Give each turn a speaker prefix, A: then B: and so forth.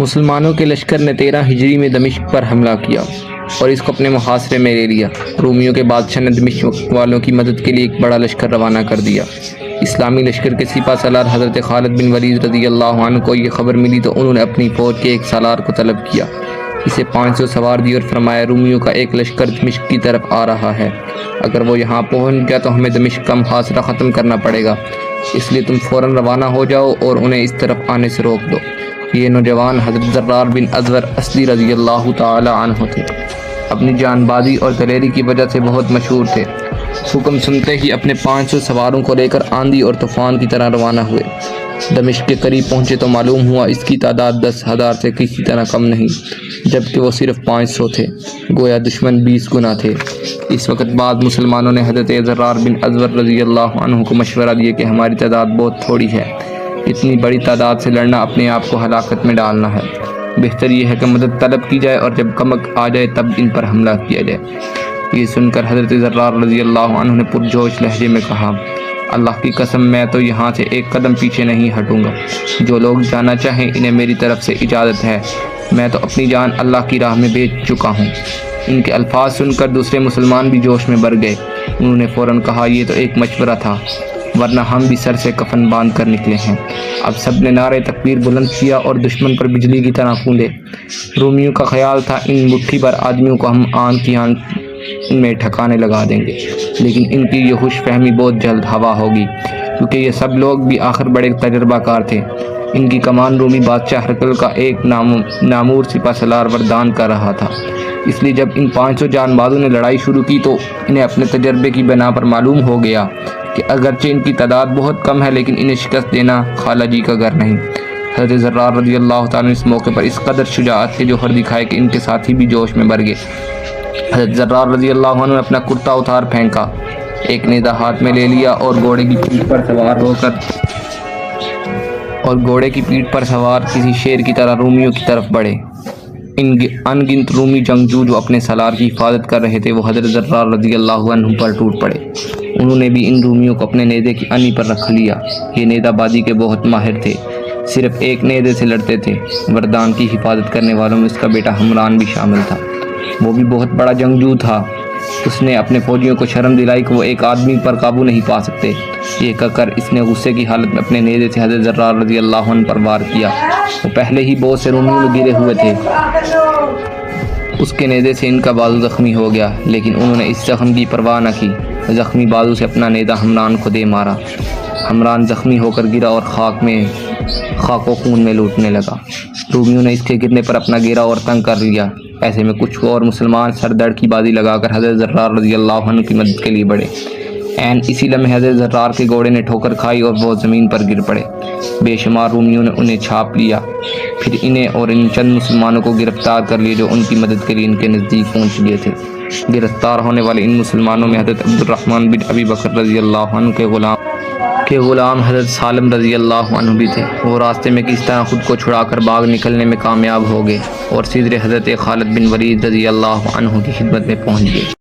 A: مسلمانوں کے لشکر نے 13 ہجری میں دمشق پر حملہ کیا اور اس کو اپنے محاصرے میں لے لیا۔ رومیوں کے بادشاہ نے دمشق والوں کی مدد کے لیے ایک بڑا لشکر روانہ کر دیا۔ اسلامی لشکر کے سپہ سالار حضرت خالد بن ولید رضی اللہ عنہ کو یہ خبر ملی تو انہوں نے اپنی فوج کے ایک سالار کو طلب کیا، اسے 500 سوار دی اور فرمایا رومیوں کا ایک لشکر دمشق کی طرف آ رہا ہے، اگر وہ یہاں پہنچ گیا تو ہمیں دمشق کا محاصرہ ختم کرنا پڑے گا، اس لیے تم فوراً روانہ ہو جاؤ اور انہیں اس طرف آنے سے روک دو۔ یہ نوجوان حضرت زرار بن ازور اسدی رضی اللہ تعالی عنہ تھے، اپنی جان بازی اور دلیری کی وجہ سے بہت مشہور تھے۔ حکم سنتے ہی اپنے 500 سواروں کو لے کر آندھی اور طوفان کی طرح روانہ ہوئے۔ دمشق کے قریب پہنچے تو معلوم ہوا اس کی تعداد 10,000 سے کسی طرح کم نہیں، جبکہ وہ صرف 500 تھے، گویا دشمن 20 گنا تھے۔ اس وقت بعد مسلمانوں نے حضرت زرار بن ازور رضی اللہ عنہ کو مشورہ دیا کہ ہماری تعداد بہت تھوڑی ہے، اتنی بڑی تعداد سے لڑنا اپنے آپ کو ہلاکت میں ڈالنا ہے، بہتر یہ ہے کہ مدد طلب کی جائے اور جب کمک آ جائے تب ان پر حملہ کیا جائے۔ یہ سن کر حضرت زرار رضی اللہ عنہ نے پرجوش لہجے میں کہا، اللہ کی قسم میں تو یہاں سے ایک قدم پیچھے نہیں ہٹوں گا، جو لوگ جانا چاہیں انہیں میری طرف سے اجازت ہے، میں تو اپنی جان اللہ کی راہ میں بیچ چکا ہوں۔ ان کے الفاظ سن کر دوسرے مسلمان بھی جوش میں بھر گئے، انہوں نے فوراً کہا یہ تو ایک مشورہ تھا، ورنہ ہم بھی سر سے کفن باندھ کر نکلے ہیں۔ اب سب نے نعرہ تکبیر بلند کیا اور دشمن پر بجلی کی طرح پھونڈے۔ رومیوں کا خیال تھا ان مٹھی بھر آدمیوں کو ہم آن کی آن میں ٹھکانے لگا دیں گے، لیکن ان کی یہ خوش فہمی بہت جلد ہوا ہوگی، کیونکہ یہ سب لوگ بھی آخر بڑے تجربہ کار تھے۔ ان کی کمان رومی بادشاہ ہرقل کا ایک نامور سپہ سالار وردان کر رہا تھا، اس لیے جب ان 500 جان بازوں نے لڑائی شروع کی تو انہیں اپنے تجربے کی بنا پر معلوم ہو گیا کہ اگرچہ ان کی تعداد بہت کم ہے لیکن انہیں شکست دینا خالہ جی کا گھر نہیں۔ حضرت زرار رضی اللہ تعالیٰ نے اس موقع پر اس قدر شجاعت کے جوہر دکھائے کہ ان کے ساتھی بھی جوش میں بھر گئے۔ حضرت زرار رضی اللہ عنہ نے اپنا کرتا اتار پھینکا، ایک نیزہ ہاتھ میں لے لیا اور گھوڑے کی پیٹھ پر سوار کسی شیر کی طرح رومیوں کی طرف بڑھے۔ ان گنت رومی جنگجو جو اپنے سالار کی حفاظت کر رہے تھے وہ حضرت زرار رضی اللہ عنہ پر ٹوٹ پڑے، انہوں نے بھی ان رومیوں کو اپنے نیزے کی انی پر رکھ لیا۔ یہ نیزہ بازی کے بہت ماہر تھے، صرف ایک نیزے سے لڑتے تھے۔ وردان کی حفاظت کرنے والوں میں اس کا بیٹا حمران بھی شامل تھا، وہ بھی بہت بڑا جنگجو تھا۔ اس نے اپنے فوجیوں کو شرم دلائی کہ وہ ایک آدمی پر قابو نہیں پا سکتے۔ یہ کہہ کر اس نے غصے کی حالت میں اپنے نیزے سے حضرت زرار رضی اللہ عنہ پر وار کیا۔ وہ پہلے ہی بہت سے رومیوں میں گرے ہوئے تھے، اس کے نیزے سے ان کا بازو زخمی ہو گیا، لیکن انہوں نے اس زخم کی پرواہ نہ کی، زخمی بازو سے اپنا نیزہ حمران کو دے مارا۔ حمران زخمی ہو کر گرا اور خاک و خون میں لوٹنے لگا۔ رومیوں نے اس کے گرنے پر اپنا گھیرا اور تنگ کر لیا۔ ایسے میں کچھ اور مسلمان سر دڑ کی بازی لگا کر حضرت زرار رضی اللہ عنہ کی مدد کے لیے بڑھے۔ اسی لمحے حضرت زرار کے گھوڑے نے ٹھوکر کھائی اور وہ زمین پر گر پڑے۔ بے شمار رومیوں نے انہیں چھاپ لیا، پھر انہیں اور ان چند مسلمانوں کو گرفتار کر لیا جو ان کی مدد کے لیے ان کے نزدیک پہنچ گئے تھے۔ گرفتار ہونے والے ان مسلمانوں میں حضرت عبد الرحمن بن ابی بکر رضی اللہ عنہ کے غلام حضرت سالم رضی اللہ عنہ بھی تھے۔ وہ راستے میں کس طرح خود کو چھڑا کر باغ نکلنے میں کامیاب ہو گئے اور سیدھے حضرت خالد بن ولید رضی اللہ عنہ کی خدمت میں پہنچ گئے۔